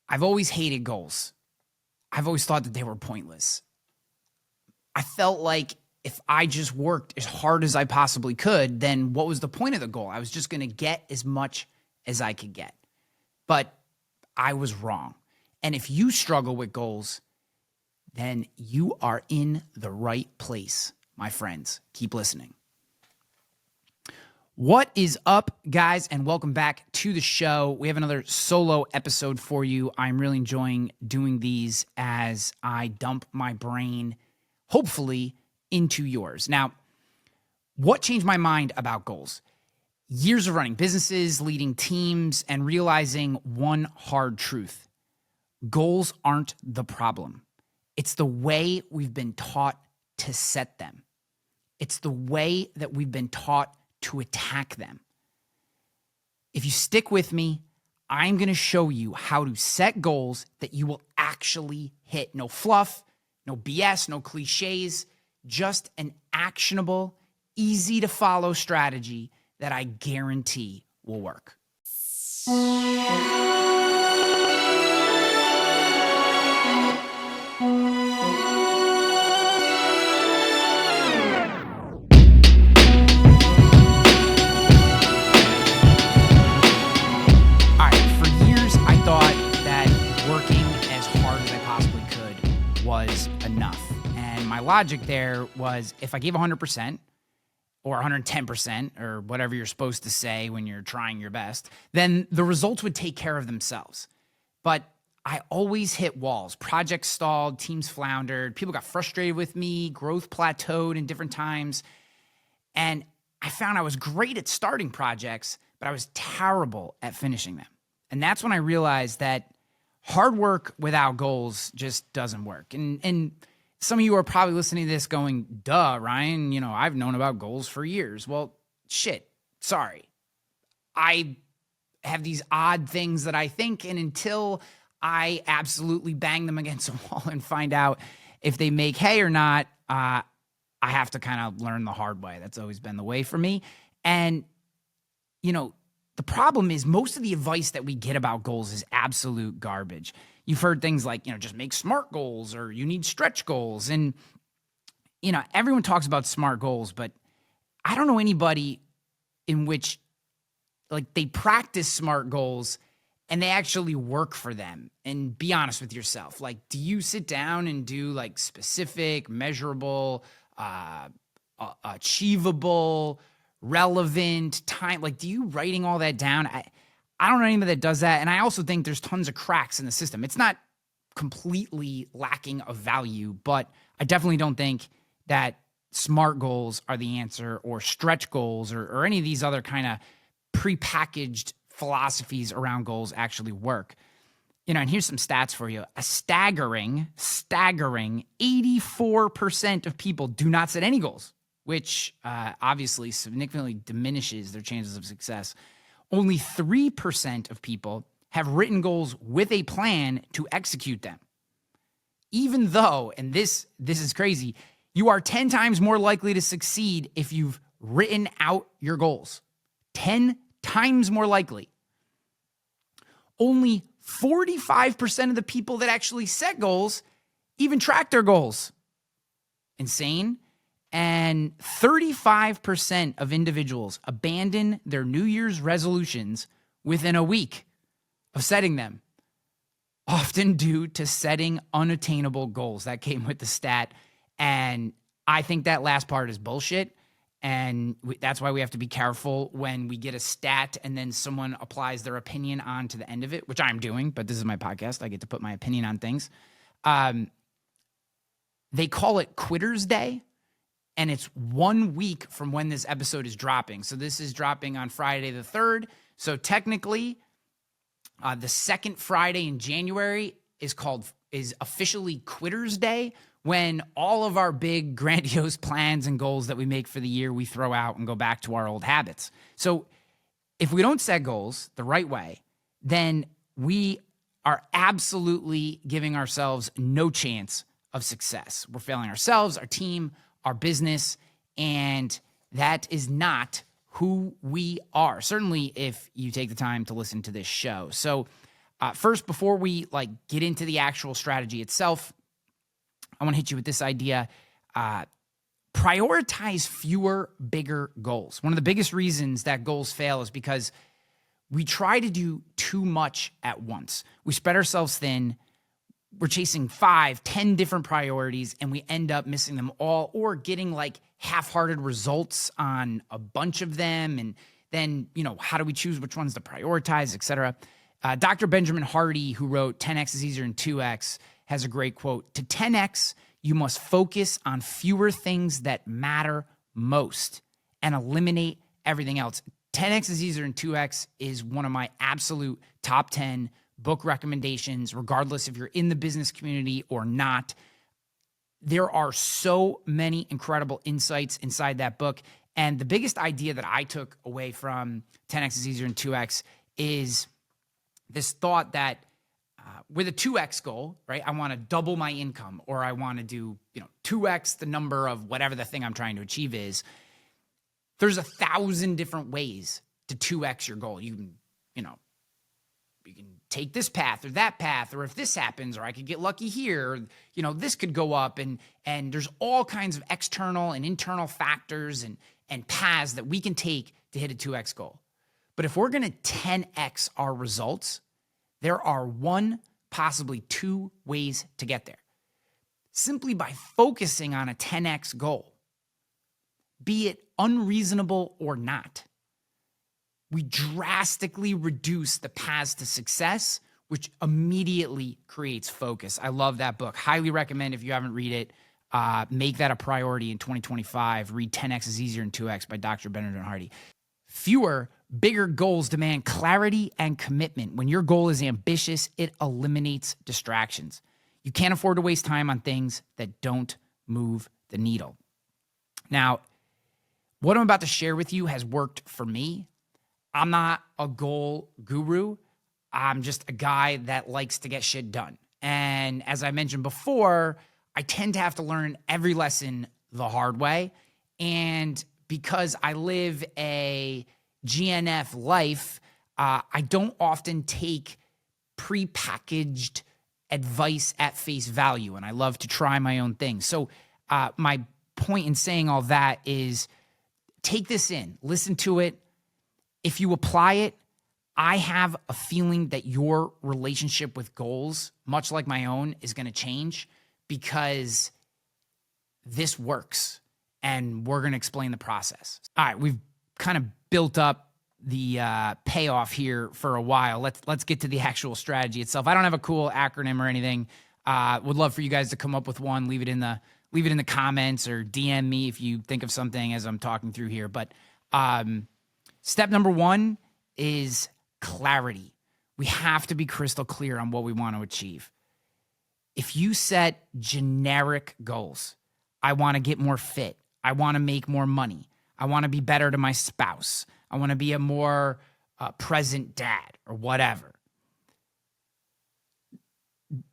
I've always hated goals. I've always thought that they were pointless. I felt like if I just worked as hard as I possibly could, then what was the point of the goal? I was just going to get as much as I could get. But I was wrong. And if you struggle with goals, then you are in the right place, my friends. Keep listening. What is up, guys, and welcome back to the show. We have another solo episode for you. I'm really enjoying doing these as I dump my brain, hopefully, into yours. Now, what changed my mind about goals? Years of running businesses, leading teams, and realizing one hard truth. Goals aren't the problem. It's the way we've been taught to set them. It's the way that we've been taught to attack them. If you stick with me, I'm going to show you how to set goals that you will actually hit. No fluff, no BS, no cliches, just an actionable, easy to follow strategy that I guarantee will work. Was enough. And my logic there was if I gave 100% or 110% or whatever you're supposed to say when you're trying your best, then the results would take care of themselves. But I always hit walls. Projects stalled, teams floundered, people got frustrated with me, growth plateaued in different times. And I found I was great at starting projects, but I was terrible at finishing them. And that's when I realized that hard work without goals just doesn't work. And some of you are probably listening to this going, duh, Ryan, I've known about goals for years. Well, shit, sorry. I have these odd things that I think, and until I absolutely bang them against a wall and find out if they make hay or not, I have to kind of learn the hard way. That's always been the way for me. And, the problem is most of the advice that we get about goals is absolute garbage. You've heard things like, just make SMART goals or you need stretch goals. And, everyone talks about SMART goals, but I don't know anybody in which they practice SMART goals and they actually work for them. And be honest with yourself. Do you sit down and do specific, measurable, achievable, relevant time? Do you writing all that down? I don't know anybody that does that. And I also think there's tons of cracks in the system. It's not completely lacking of value, but I definitely don't think that SMART goals are the answer or stretch goals or any of these other kind of prepackaged philosophies around goals actually work. And here's some stats for you. A staggering 84% of people do not set any goals, which obviously significantly diminishes their chances of success. Only 3% of people have written goals with a plan to execute them. Even though, and this is crazy, you are 10 times more likely to succeed if you've written out your goals. 10 times more likely. Only 45% of the people that actually set goals even track their goals. Insane. And 35% of individuals abandon their New Year's resolutions within a week of setting them, often due to setting unattainable goals. That came with the stat. And I think that last part is bullshit. And that's why we have to be careful when we get a stat and then someone applies their opinion on to the end of it, which I'm doing, but this is my podcast. I get to put my opinion on things. They call it Quitter's Day. And it's 1 week from when this episode is dropping. So this is dropping on Friday the 3rd. So technically, the second Friday in January is officially Quitter's Day, when all of our big grandiose plans and goals that we make for the year, we throw out and go back to our old habits. So if we don't set goals the right way, then we are absolutely giving ourselves no chance of success. We're failing ourselves, our team, our business, and that is not who we are. Certainly if you take the time to listen to this show. So First, before we get into the actual strategy itself, I want to hit you with this idea. Prioritize fewer, bigger goals. One of the biggest reasons that goals fail is because we try to do too much at once. We spread ourselves thin. We're chasing 5, 10 different priorities, and we end up missing them all or getting half-hearted results on a bunch of them. And then, how do we choose which ones to prioritize, et cetera? Dr. Benjamin Hardy, who wrote 10X is easier than 2X, has a great quote. To 10X, you must focus on fewer things that matter most and eliminate everything else. 10X is easier than 2X is one of my absolute top 10 book recommendations, regardless if you're in the business community or not. There are so many incredible insights inside that book. And the biggest idea that I took away from 10X is easier than 2X is this thought that with a 2X goal, right, I want to double my income, or I want to do 2X the number of whatever the thing I'm trying to achieve is. There's 1,000 different ways to 2X your goal. You can take this path or that path, or if this happens, or I could get lucky here, this could go up, and there's all kinds of external and internal factors and paths that we can take to hit a 2X goal. But if we're going to 10X our results, there are 1, possibly 2 ways to get there. Simply by focusing on a 10X goal, be it unreasonable or not, we drastically reduce the paths to success, which immediately creates focus. I love that book. Highly recommend if you haven't read it. Make that a priority in 2025. Read 10X is easier than 2X by Dr. Benjamin Hardy. Fewer, bigger goals demand clarity and commitment. When your goal is ambitious, it eliminates distractions. You can't afford to waste time on things that don't move the needle. Now, what I'm about to share with you has worked for me. I'm not a goal guru. I'm just a guy that likes to get shit done. And as I mentioned before, I tend to have to learn every lesson the hard way. And because I live a GNF life, I don't often take prepackaged advice at face value, and I love to try my own things. So my point in saying all that is take this in, listen to it. If you apply it, I have a feeling that your relationship with goals, much like my own, is going to change because this works. And we're going to explain the process. All right, we've kind of built up the payoff here for a while. Let's get to the actual strategy itself. I don't have a cool acronym or anything. Would love for you guys to come up with one. Leave it in the comments or DM me if you think of something as I'm talking through here. But step number 1 is clarity. We have to be crystal clear on what we want to achieve. If you set generic goals, I want to get more fit. I want to make more money. I want to be better to my spouse. I want to be a more present dad or whatever.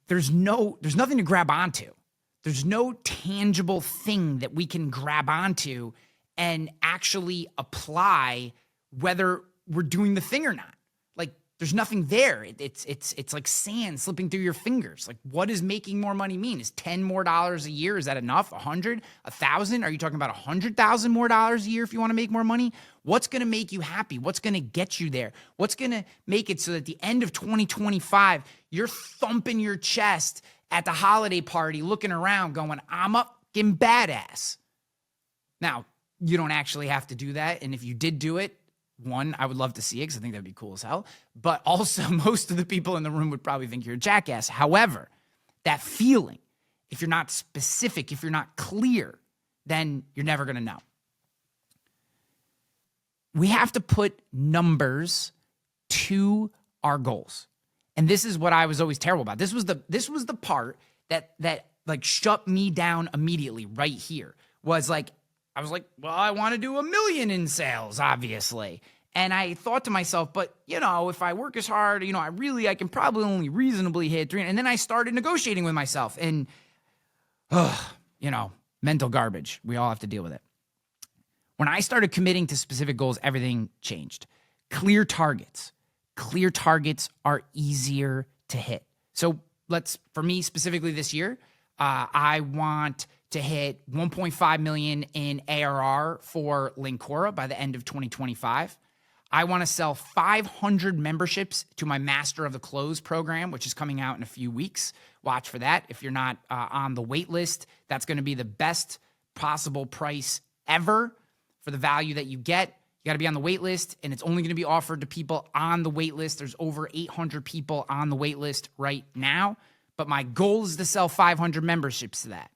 There's nothing to grab onto. There's no tangible thing that we can grab onto and actually apply whether we're doing the thing or not. There's nothing there. It's like sand slipping through your fingers. What does making more money mean? Is $10 more a year? Is that enough? 100? 1,000? Are you talking about 100,000 more dollars a year if you want to make more money? What's going to make you happy? What's going to get you there? What's going to make it so that at the end of 2025, you're thumping your chest at the holiday party, looking around going, I'm up, getting badass. Now, you don't actually have to do that. And if you did do it, 1, I would love to see it because I think that'd be cool as hell. But also, most of the people in the room would probably think you're a jackass. However, that feeling, if you're not specific, if you're not clear, then you're never going to know. We have to put numbers to our goals. And this is what I was always terrible about. This was the part that shut me down immediately right here. I was like, well, I want to do 1 million in sales, obviously. And I thought to myself, but, if I work as hard, I can probably only reasonably hit 3. And then I started negotiating with myself and, mental garbage. We all have to deal with it. When I started committing to specific goals, everything changed. Clear targets, clear targets are easier to hit. So for me specifically this year, I want to hit 1.5 million in ARR for Lincora by the end of 2025. I want to sell 500 memberships to my Master of the Close program, which is coming out in a few weeks. Watch for that. If you're not on the wait list, that's going to be the best possible price ever for the value that you get. You got to be on the wait list, and it's only going to be offered to people on the wait list. There's over 800 people on the wait list right now, but my goal is to sell 500 memberships to that.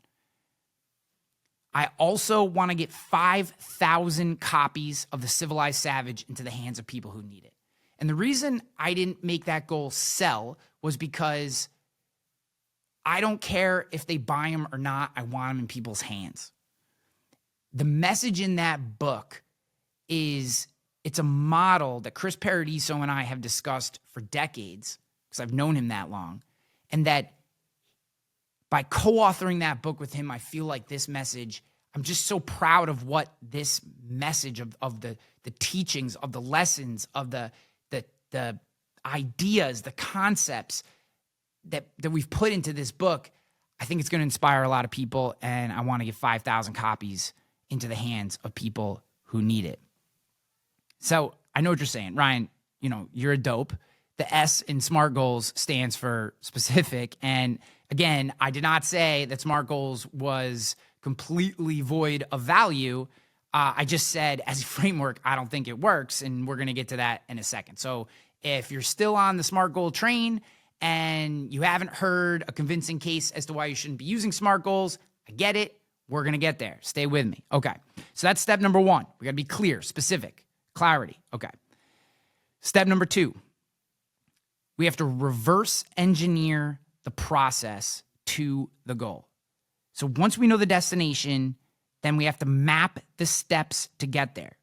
I also want to get 5,000 copies of The Civilized Savage into the hands of people who need it. And the reason I didn't make that goal sell was because I don't care if they buy them or not. I want them in people's hands. The message in that book is it's a model that Chris Paradiso and I have discussed for decades because I've known him that long. And that by co-authoring that book with him, I feel like this message, I'm just so proud of what this message of the teachings, of the lessons, of the ideas, the concepts that we've put into this book. I think it's going to inspire a lot of people, and I want to get 5,000 copies into the hands of people who need it. So I know what you're saying, Ryan, you're a dope. The S in SMART goals stands for specific. And again, I did not say that SMART goals was completely void of value. I just said as a framework, I don't think it works. And we're going to get to that in a second. So if you're still on the SMART goal train and you haven't heard a convincing case as to why you shouldn't be using SMART goals, I get it. We're going to get there. Stay with me. Okay. So that's step number one. We got to be clear, specific, clarity. Okay. Step number two. We have to reverse engineer the process to the goal. So once we know the destination, then we have to map the steps to get there.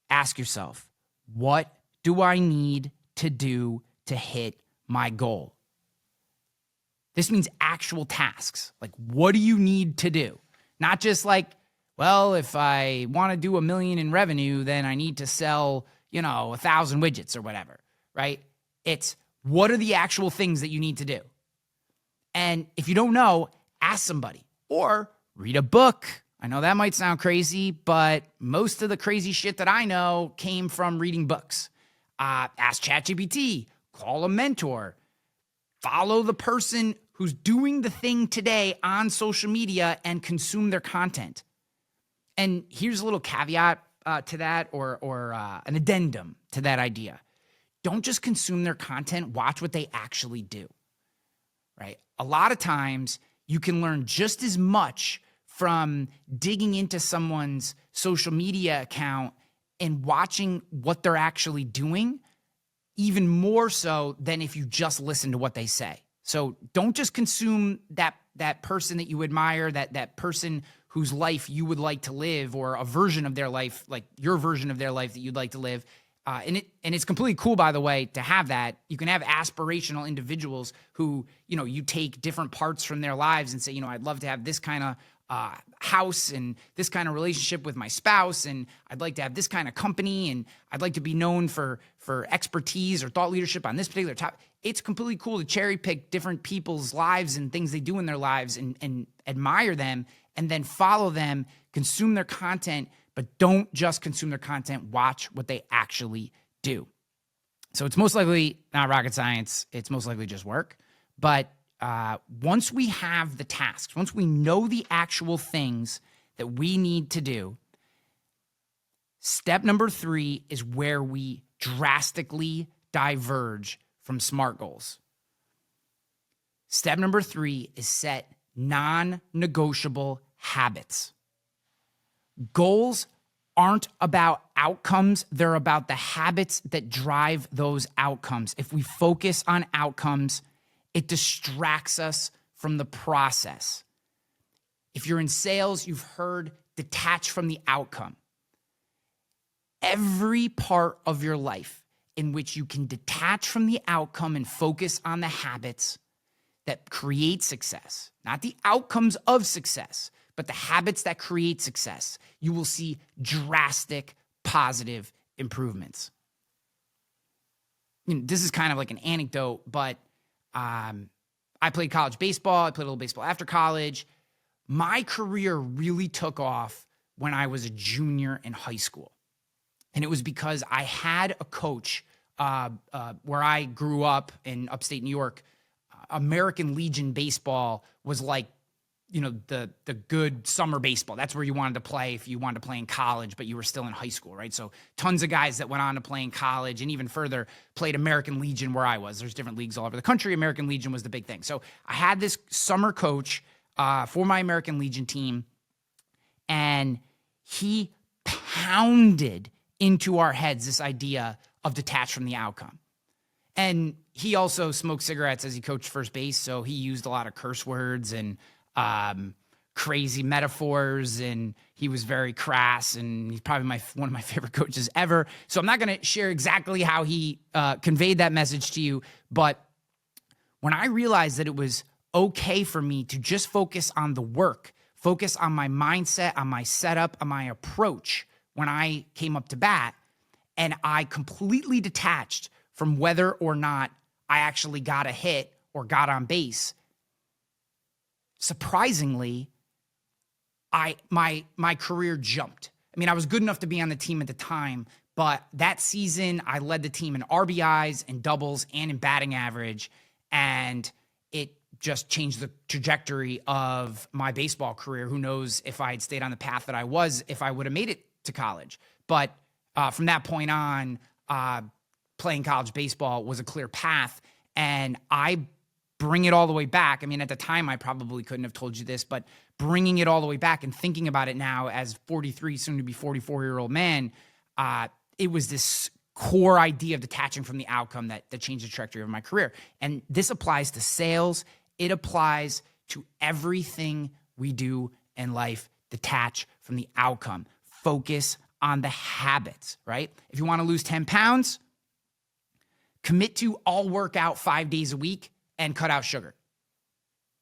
Ask yourself, what do I need to do to hit my goal? This means actual tasks. Like, what do you need to do? Not just like, well, if I want to do $1 million in revenue, then I need to sell, 1,000 widgets or whatever, right? It's what are the actual things that you need to do? And if you don't know, ask somebody or read a book. I know that might sound crazy, but most of the crazy shit that I know came from reading books. Ask ChatGPT, call a mentor, follow the person who's doing the thing today on social media and consume their content. And here's a little caveat to that or an addendum to that idea. Don't just consume their content, watch what they actually do, right? A lot of times you can learn just as much from digging into someone's social media account and watching what they're actually doing, even more so than if you just listen to what they say. So don't just consume that person that you admire, that person whose life you would like to live, or a version of their life, like your version of their life that you'd like to live. And it's completely cool, by the way, to have that. You can have aspirational individuals who, you take different parts from their lives and say, I'd love to have this kind of house and this kind of relationship with my spouse, and I'd like to have this kind of company, and I'd like to be known for expertise or thought leadership on this particular topic. It's completely cool to cherry pick different people's lives and things they do in their lives and admire them and then follow them, consume their content, but don't just consume their content, watch what they actually do. So it's most likely not rocket science. It's most likely just work. But once we have the tasks, once we know the actual things that we need to do, step number 3 is where we drastically diverge from SMART goals. Step number 3 is set non-negotiable habits. Goals aren't about outcomes. They're about the habits that drive those outcomes. If we focus on outcomes, it distracts us from the process. If you're in sales, you've heard detach from the outcome. Every part of your life in which you can detach from the outcome and focus on the habits that create success, not the outcomes of success, but the habits that create success, you will see drastic positive improvements. this is kind of like an anecdote, but I played college baseball. I played a little baseball after college. My career really took off when I was a junior in high school. And it was because I had a coach where I grew up in upstate New York. American Legion baseball was like, the good summer baseball. That's where you wanted to play if you wanted to play in college, but you were still in high school, right? So tons of guys that went on to play in college and even further played American Legion where I was. There's different leagues all over the country. American Legion was the big thing. So I had this summer coach for my American Legion team, and he pounded into our heads this idea of detach from the outcome. And he also smoked cigarettes as he coached first base, so he used a lot of curse words and crazy metaphors, and he was very crass, and he's probably one of my favorite coaches ever. So I'm not going to share exactly how he conveyed that message to you, but when I realized that it was okay for me to just focus on the work, focus on my mindset, on my setup, on my approach when I came up to bat, and I completely detached from whether or not I actually got a hit or got on base, surprisingly, my career jumped. I mean, I was good enough to be on the team at the time, but that season I led the team in RBIs and doubles and in batting average, and it just changed the trajectory of my baseball career. Who knows if I had stayed on the path that I was, if I would have made it to college. But from that point on, playing college baseball was a clear path, and I bring it all the way back. I mean, at the time, I probably couldn't have told you this, but bringing it all the way back and thinking about it now as 43, soon to be 44-year-old man, it was this core idea of detaching from the outcome that changed the trajectory of my career. And this applies to sales. It applies to everything we do in life. Detach from the outcome. Focus on the habits, right? If you want to lose 10 pounds, commit to all workout 5 days a week and cut out sugar,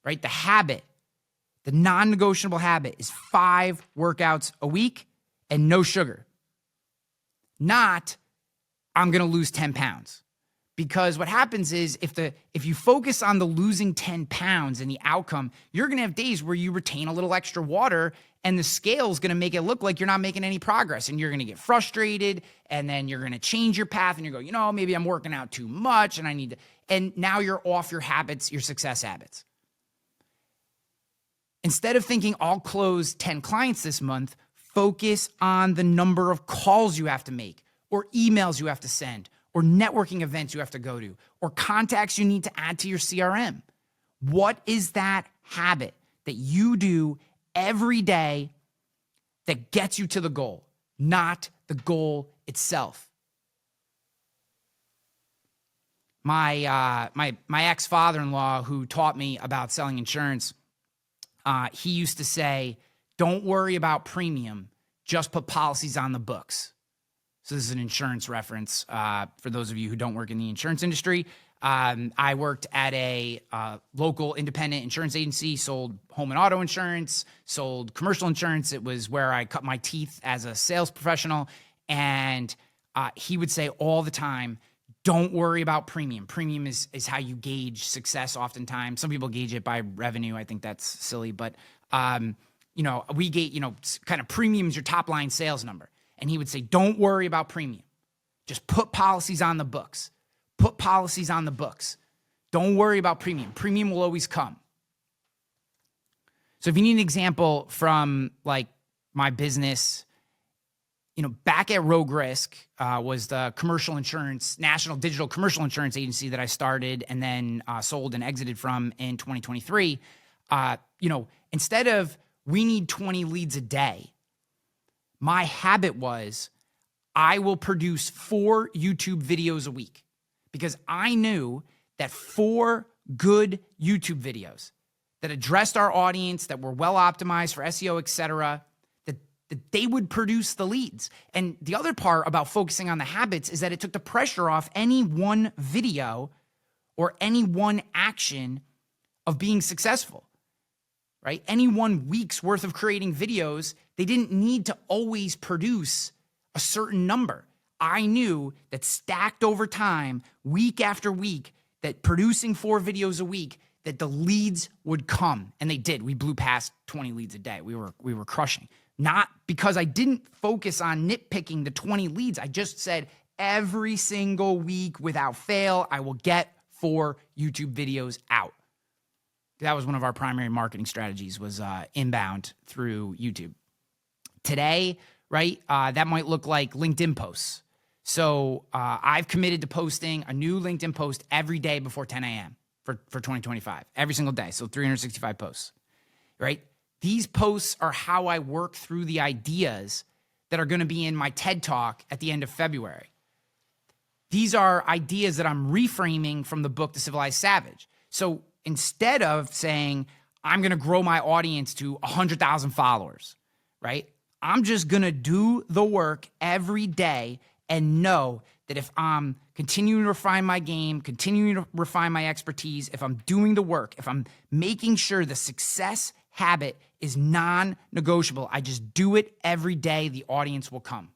right? The habit, the non-negotiable habit is 5 workouts a week and no sugar. Not, I'm going to lose 10 pounds. Because what happens is if you focus on the losing 10 pounds and the outcome, you're going to have days where you retain a little extra water and the scale is going to make it look like you're not making any progress, and you're going to get frustrated, and then you're going to change your path and you go, maybe I'm working out too much and I need to, and now you're off your habits, your success habits. Instead of thinking I'll close 10 clients this month, focus on the number of calls you have to make or emails you have to send or networking events you have to go to or contacts you need to add to your CRM. What is that habit that you do every day that gets you to the goal, not the goal itself? My ex-father-in-law, who taught me about selling insurance, he used to say, don't worry about premium, just put policies on the books. So this is an insurance reference for those of you who don't work in the insurance industry. I worked at a local independent insurance agency, sold home and auto insurance, sold commercial insurance. It was where I cut my teeth as a sales professional. And he would say all the time, don't worry about premium. Premium is how you gauge success oftentimes. Some people gauge it by revenue. I think that's silly. But, we gauge, kind of premium is your top line sales number. And he would say, don't worry about premium. Just put policies on the books. Put policies on the books. Don't worry about premium. Premium will always come. So if you need an example from like my business, back at Rogue Risk was the commercial insurance, national digital commercial insurance agency that I started and then sold and exited from in 2023. Instead of we need 20 leads a day, my habit was I will produce 4 YouTube videos a week because I knew that 4 good YouTube videos that addressed our audience, that were well optimized for SEO, et cetera, that they would produce the leads. And the other part about focusing on the habits is that it took the pressure off any one video or any one action of being successful, right? Any 1 week's worth of creating videos, they didn't need to always produce a certain number. I knew that stacked over time, week after week, that producing 4 videos a week, that the leads would come. And they did. We blew past 20 leads a day. We were crushing. Not because I didn't focus on nitpicking the 20 leads. I just said every single week without fail, I will get 4 YouTube videos out. That was one of our primary marketing strategies, was inbound through YouTube. Today, right, that might look like LinkedIn posts. So I've committed to posting a new LinkedIn post every day before 10 a.m. for 2025, every single day. So 365 posts, right? These posts are how I work through the ideas that are going to be in my TED Talk at the end of February. These are ideas that I'm reframing from the book, The Civilized Savage. So instead of saying, I'm going to grow my audience to 100,000 followers, right? I'm just going to do the work every day and know that if I'm continuing to refine my game, continuing to refine my expertise, if I'm doing the work, if I'm making sure the success habit is non-negotiable, I just do it every day, the audience will come.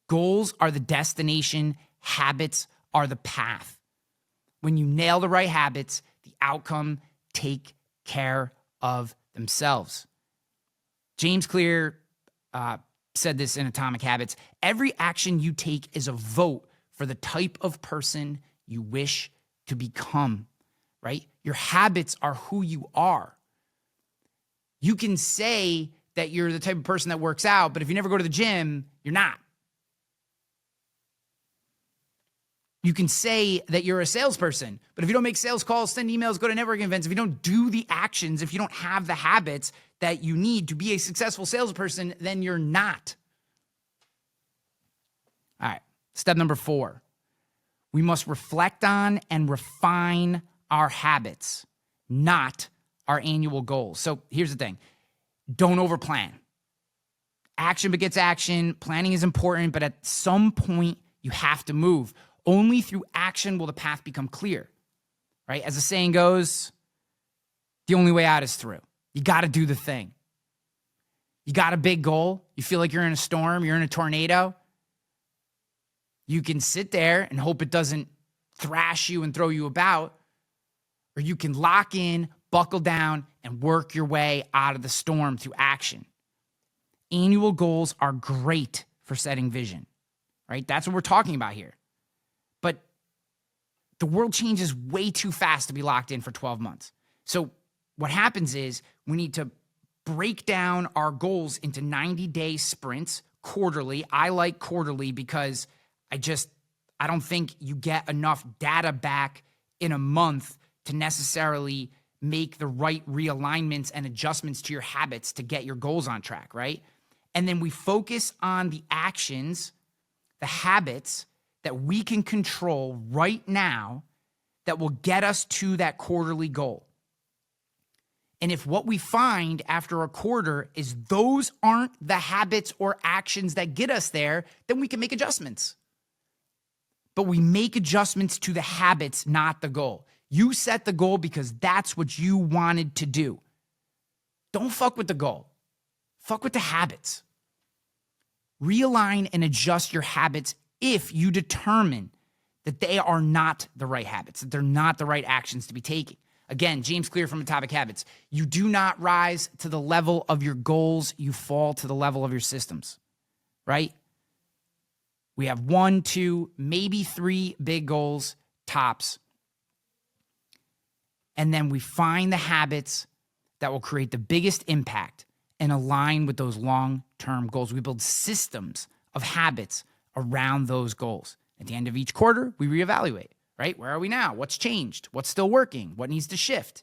Goals are the destination, habits are the path. When you nail the right habits, the outcome take care of themselves. James Clear said this in Atomic Habits. Every action you take is a vote for the type of person you wish to become, right? Your habits are who you are. You can say that you're the type of person that works out, but if you never go to the gym, you're not. You can say that you're a salesperson, but if you don't make sales calls, send emails, go to networking events, if you don't do the actions, if you don't have the habits that you need to be a successful salesperson, then you're not. All right, step number 4. We must reflect on and refine our habits, not our annual goals. So here's the thing. Don't overplan. Action begets action. Planning is important, but at some point you have to move. Only through action will the path become clear, right? As the saying goes, the only way out is through. You got to do the thing. You got a big goal. You feel like you're in a storm, you're in a tornado. You can sit there and hope it doesn't thrash you and throw you about, or you can lock in, buckle down, and work your way out of the storm through action. Annual goals are great for setting vision, right? That's what we're talking about here. But the world changes way too fast to be locked in for 12 months. So what happens is we need to break down our goals into 90-day sprints quarterly. I like quarterly because I don't think you get enough data back in a month to necessarily make the right realignments and adjustments to your habits to get your goals on track, right? And then we focus on the actions, the habits that we can control right now that will get us to that quarterly goal. And if what we find after a quarter is those aren't the habits or actions that get us there, then we can make adjustments. But we make adjustments to the habits, not the goal. You set the goal because that's what you wanted to do. Don't fuck with the goal. Fuck with the habits. Realign and adjust your habits if you determine that they are not the right habits, that they're not the right actions to be taking. Again, James Clear from Atomic Habits. You do not rise to the level of your goals, you fall to the level of your systems, right? We have 1, 2, maybe 3 big goals, tops. And then we find the habits that will create the biggest impact and align with those long-term goals. We build systems of habits around those goals. At the end of each quarter, we reevaluate, right? Where are we now? What's changed? What's still working? What needs to shift?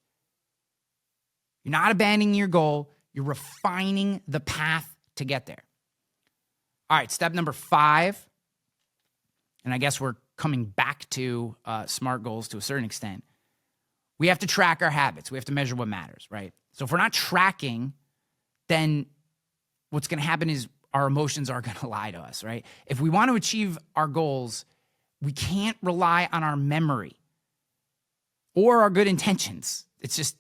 You're not abandoning your goal. You're refining the path to get there. All right, step number 5, and I guess we're coming back to SMART goals to a certain extent. We have to track our habits. We have to measure what matters, right? So if we're not tracking, then what's going to happen is our emotions are going to lie to us, right? If we want to achieve our goals, we can't rely on our memory or our good intentions. It's just,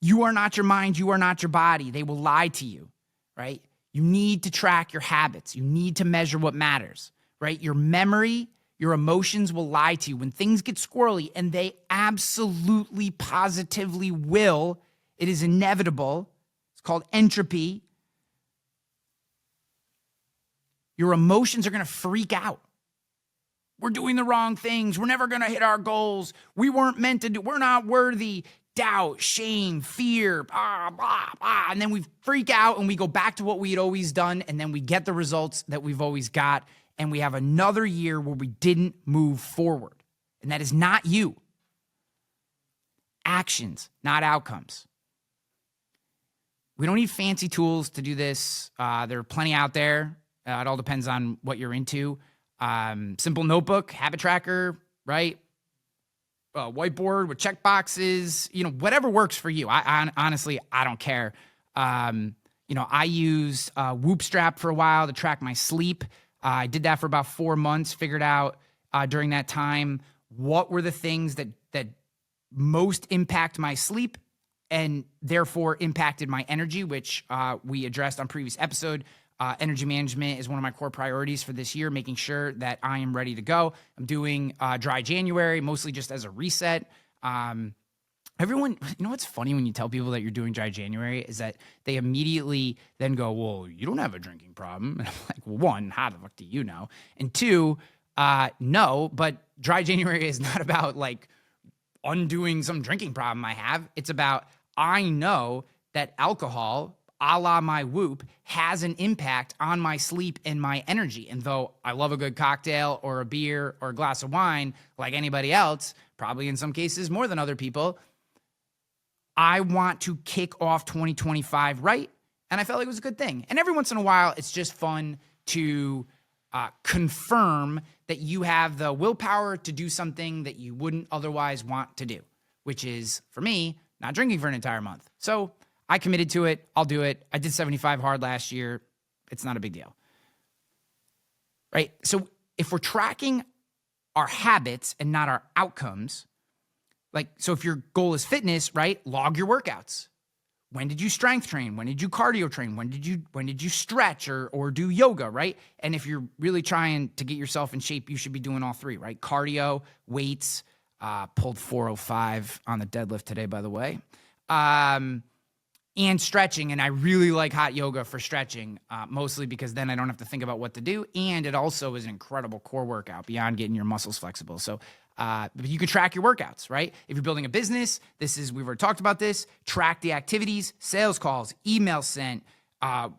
you are not your mind, you are not your body. They will lie to you, right? You need to track your habits. You need to measure what matters, right? Your memory, your emotions will lie to you when things get squirrely, and they absolutely, positively will. It is inevitable. It's called entropy. Your emotions are going to freak out. We're doing the wrong things. We're never going to hit our goals. We weren't meant to do. We're not worthy. Doubt, shame, fear, blah, blah, blah. And then we freak out and we go back to what we had always done. And then we get the results that we've always got. And we have another year where we didn't move forward. And that is not you. Actions, not outcomes. We don't need fancy tools to do this. There are plenty out there. It all depends on what you're into. Simple notebook, habit tracker, right? Whiteboard with check boxes, whatever works for you. I honestly, I don't care. I used Whoop Strap for a while to track my sleep. I did that for about 4 months, figured out during that time what were the things that most impact my sleep and therefore impacted my energy, which we addressed on previous episode. Energy management is one of my core priorities for this year, making sure that I am ready to go. I'm doing dry January, mostly just as a reset. Everyone, what's funny when you tell people that you're doing dry January is that they immediately then go, well, you don't have a drinking problem. And I'm like, well, one, how the fuck do you know? And two, no, but dry January is not about like undoing some drinking problem I have. It's about, I know that alcohol, a la my Whoop, has an impact on my sleep and my energy. And though I love a good cocktail or a beer or a glass of wine like anybody else, probably in some cases more than other people, I want to kick off 2025 right. And I felt like it was a good thing. And every once in a while, it's just fun to confirm that you have the willpower to do something that you wouldn't otherwise want to do, which is, for me, not drinking for an entire month. So I committed to it. I'll do it. I did 75 hard last year. It's not a big deal. Right? So if we're tracking our habits and not our outcomes, so if your goal is fitness, right? Log your workouts. When did you strength train? When did you cardio train? When did you stretch or do yoga, right? And if you're really trying to get yourself in shape, you should be doing all three, right? Cardio, weights, pulled 405 on the deadlift today, by the way. And stretching, and I really like hot yoga for stretching, mostly because then I don't have to think about what to do, and it also is an incredible core workout beyond getting your muscles flexible. So you can track your workouts, right? If you're building a business, we've already talked about this, track the activities, sales calls, email sent,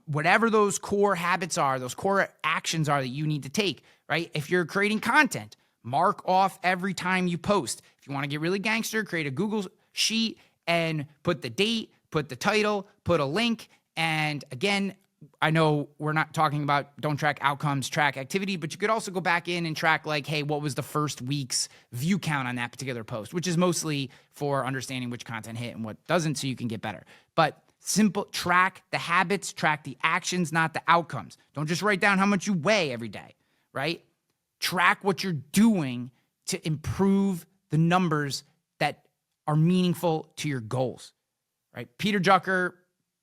whatever those core habits are, those core actions are that you need to take, right? If you're creating content, mark off every time you post. If you want to get really gangster, create a Google sheet and put the date, put the title, put a link. And again, I know we're not talking about don't track outcomes, track activity, but you could also go back in and track hey, what was the first week's view count on that particular post, which is mostly for understanding which content hit and what doesn't so you can get better. But simple, track the habits, track the actions, not the outcomes. Don't just write down how much you weigh every day, right? Track what you're doing to improve the numbers that are meaningful to your goals. Right? Peter Drucker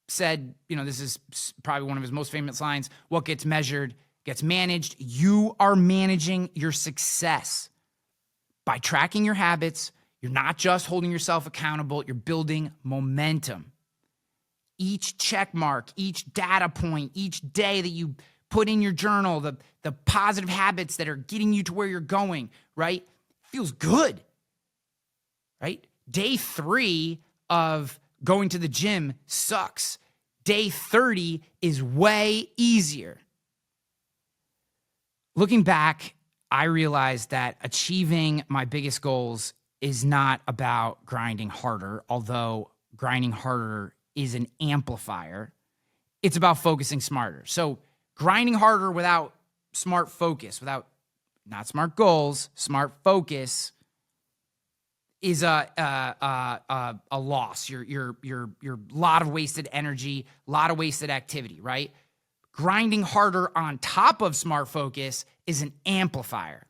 said, this is probably one of his most famous lines, what gets measured gets managed. You are managing your success. By tracking your habits, you're not just holding yourself accountable, you're building momentum. Each check mark, each data point, each day that you put in your journal, the positive habits that are getting you to where you're going, right? Feels good, right? Day 3 of going to the gym sucks. Day 30 is way easier. Looking back, I realized that achieving my biggest goals is not about grinding harder, although grinding harder is an amplifier. It's about focusing smarter. So grinding harder without smart focus, without not smart goals, smart focus is a loss. You're lot of wasted energy, lot of wasted activity, right? Grinding harder on top of smart focus is an amplifier.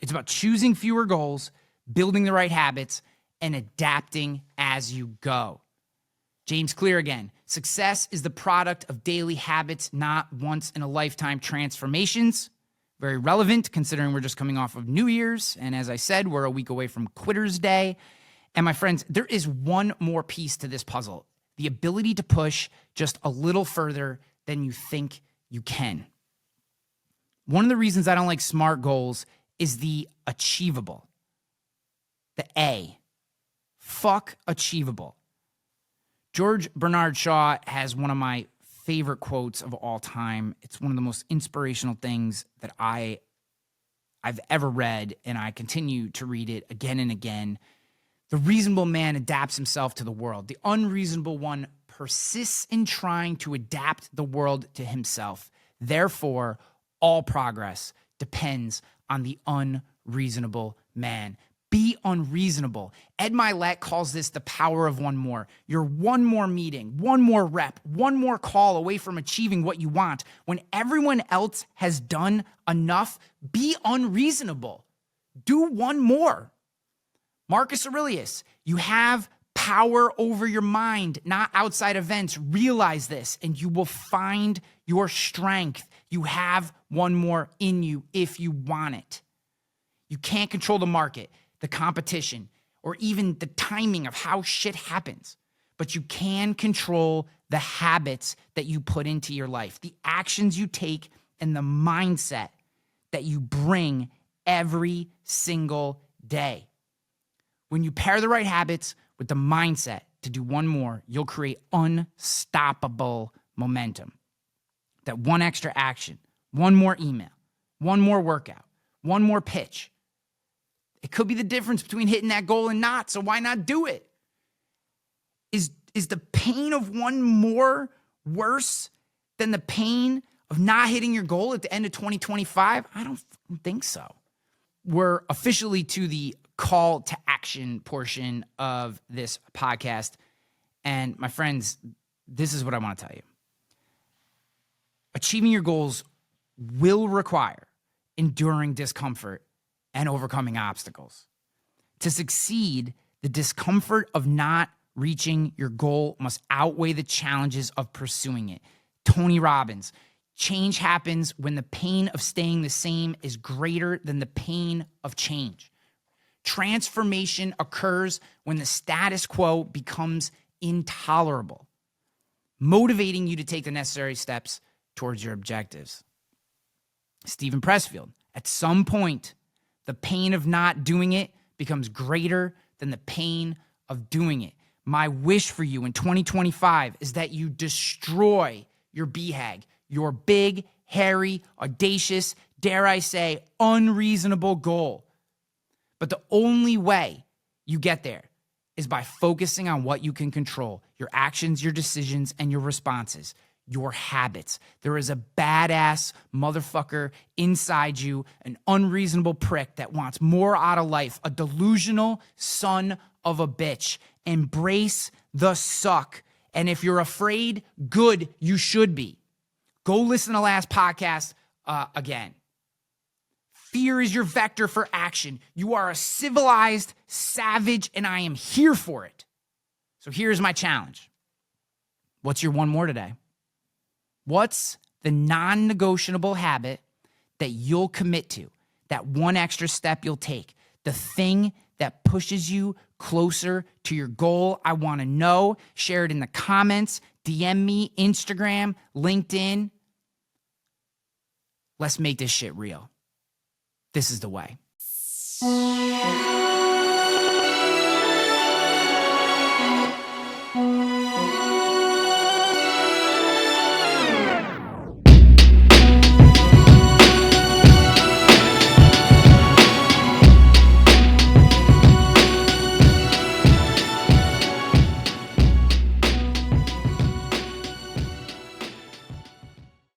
It's about choosing fewer goals, building the right habits, and adapting as you go. James Clear again. Success is the product of daily habits, not once-in-a-lifetime transformations. Very relevant considering we're just coming off of New Year's. And as I said, we're a week away from Quitter's Day. And my friends, there is one more piece to this puzzle. The ability to push just a little further than you think you can. One of the reasons I don't like SMART goals is the achievable. The A. Fuck achievable. George Bernard Shaw has one of my favorite quotes of all time. It's one of the most inspirational things that I've ever read, and I continue to read it again and again. The reasonable man adapts himself to the world. The unreasonable one persists in trying to adapt the world to himself. Therefore, all progress depends on the unreasonable man. Be unreasonable. Ed Milet calls this the power of one more. You're one more meeting, one more rep, one more call away from achieving what you want. When everyone else has done enough, be unreasonable. Do one more. Marcus Aurelius, you have power over your mind, not outside events. Realize this, and you will find your strength. You have one more in you if you want it. You can't control the market, the competition, or even the timing of how shit happens. But you can control the habits that you put into your life, the actions you take, and the mindset that you bring every single day. When you pair the right habits with the mindset to do one more, you'll create unstoppable momentum. That one extra action, one more email, one more workout, one more pitch. It could be the difference between hitting that goal and not, so why not do it? Is the pain of one more worse than the pain of not hitting your goal at the end of 2025? I don't think so. We're officially to the call to action portion of this podcast. And my friends, this is what I want to tell you. Achieving your goals will require enduring discomfort and overcoming obstacles. To succeed, the discomfort of not reaching your goal must outweigh the challenges of pursuing it. Tony Robbins, change happens when the pain of staying the same is greater than the pain of change. Transformation occurs when the status quo becomes intolerable, motivating you to take the necessary steps towards your objectives. Stephen Pressfield, at some point, the pain of not doing it becomes greater than the pain of doing it. My wish for you in 2025 is that you destroy your BHAG, your big, hairy, audacious, dare I say, unreasonable goal. But the only way you get there is by focusing on what you can control, your actions, your decisions, and your responses. Your habits. There is a badass motherfucker inside you, an unreasonable prick that wants more out of life, a delusional son of a bitch. Embrace the suck. And if you're afraid, good, you should be. Go listen to last podcast again. Fear is your vector for action. You are a civilized savage, and I am here for it. So here's my challenge. What's your one more today? What's the non-negotiable habit that you'll commit to, that one extra step you'll take, the thing that pushes you closer to your goal? I want to know. Share it in the comments. DM me, Instagram, LinkedIn. Let's make this shit real. This is the way.